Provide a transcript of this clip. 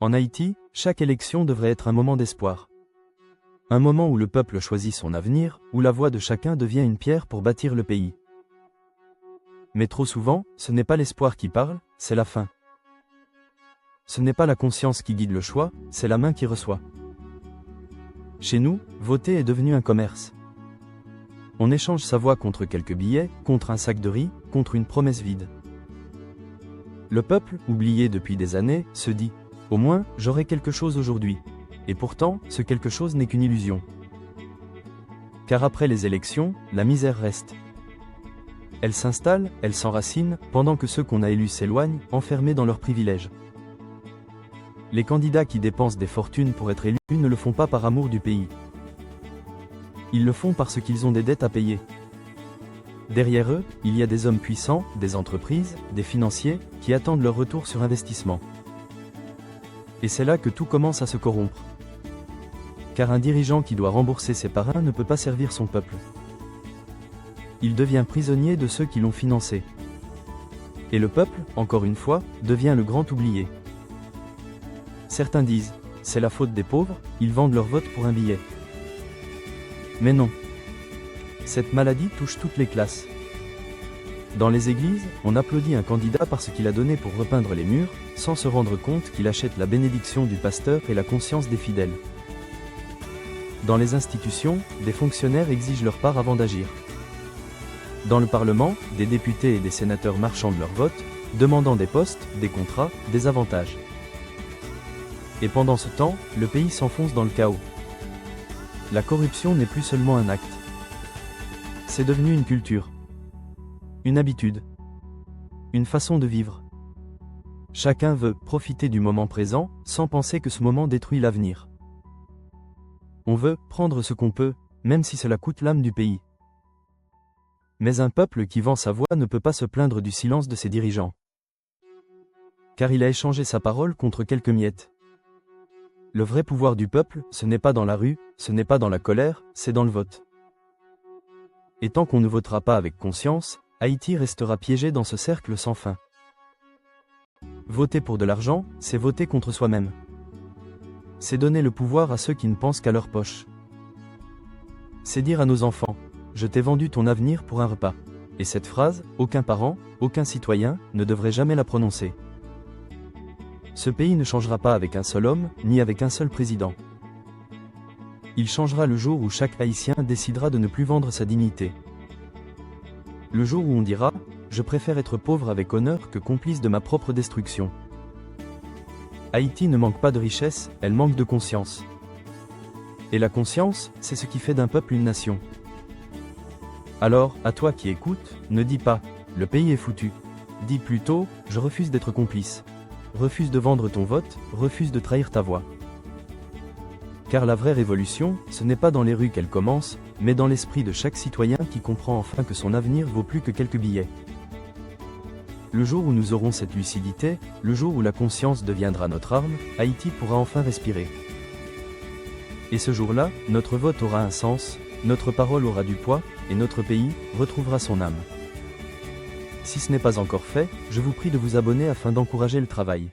En Haïti, chaque élection devrait être un moment d'espoir. Un moment où le peuple choisit son avenir, où la voix de chacun devient une pierre pour bâtir le pays. Mais trop souvent, ce n'est pas l'espoir qui parle, c'est la faim. Ce n'est pas la conscience qui guide le choix, c'est la main qui reçoit. Chez nous, voter est devenu un commerce. On échange sa voix contre quelques billets, contre un sac de riz, contre une promesse vide. Le peuple, oublié depuis des années, se dit « Au moins, j'aurai quelque chose aujourd'hui ». Et pourtant, ce quelque chose n'est qu'une illusion. Car après les élections, la misère reste. Elle s'installe, elle s'enracine, pendant que ceux qu'on a élus s'éloignent, enfermés dans leurs privilèges. Les candidats qui dépensent des fortunes pour être élus ne le font pas par amour du pays. Ils le font parce qu'ils ont des dettes à payer. Derrière eux, il y a des hommes puissants, des entreprises, des financiers, qui attendent leur retour sur investissement. Et c'est là que tout commence à se corrompre. Car un dirigeant qui doit rembourser ses parrains ne peut pas servir son peuple. Il devient prisonnier de ceux qui l'ont financé. Et le peuple, encore une fois, devient le grand oublié. Certains disent, c'est la faute des pauvres, ils vendent leur vote pour un billet. Mais non. Cette maladie touche toutes les classes. Dans les églises, on applaudit un candidat parce qu'il a donné pour repeindre les murs, sans se rendre compte qu'il achète la bénédiction du pasteur et la conscience des fidèles. Dans les institutions, des fonctionnaires exigent leur part avant d'agir. Dans le Parlement, des députés et des sénateurs marchandent leur vote, demandant des postes, des contrats, des avantages. Et pendant ce temps, le pays s'enfonce dans le chaos. La corruption n'est plus seulement un acte. C'est devenu une culture. Une habitude. Une façon de vivre. Chacun veut profiter du moment présent, sans penser que ce moment détruit l'avenir. On veut prendre ce qu'on peut, même si cela coûte l'âme du pays. Mais un peuple qui vend sa voix ne peut pas se plaindre du silence de ses dirigeants. Car il a échangé sa parole contre quelques miettes. Le vrai pouvoir du peuple, ce n'est pas dans la rue, ce n'est pas dans la colère, c'est dans le vote. Et tant qu'on ne votera pas avec conscience, Haïti restera piégé dans ce cercle sans fin. Voter pour de l'argent, c'est voter contre soi-même. C'est donner le pouvoir à ceux qui ne pensent qu'à leur poche. C'est dire à nos enfants, je t'ai vendu ton avenir pour un repas. Et cette phrase, aucun parent, aucun citoyen, ne devrait jamais la prononcer. Ce pays ne changera pas avec un seul homme, ni avec un seul président. Il changera le jour où chaque Haïtien décidera de ne plus vendre sa dignité. Le jour où on dira, je préfère être pauvre avec honneur que complice de ma propre destruction. Haïti ne manque pas de richesse, elle manque de conscience. Et la conscience, c'est ce qui fait d'un peuple une nation. Alors, à toi qui écoutes, ne dis pas, le pays est foutu. Dis plutôt, je refuse d'être complice. Refuse de vendre ton vote, refuse de trahir ta voix. Car la vraie révolution, ce n'est pas dans les rues qu'elle commence, mais dans l'esprit de chaque citoyen qui comprend enfin que son avenir vaut plus que quelques billets. Le jour où nous aurons cette lucidité, le jour où la conscience deviendra notre arme, Haïti pourra enfin respirer. Et ce jour-là, notre vote aura un sens, notre parole aura du poids, et notre pays retrouvera son âme. Si ce n'est pas encore fait, je vous prie de vous abonner afin d'encourager le travail.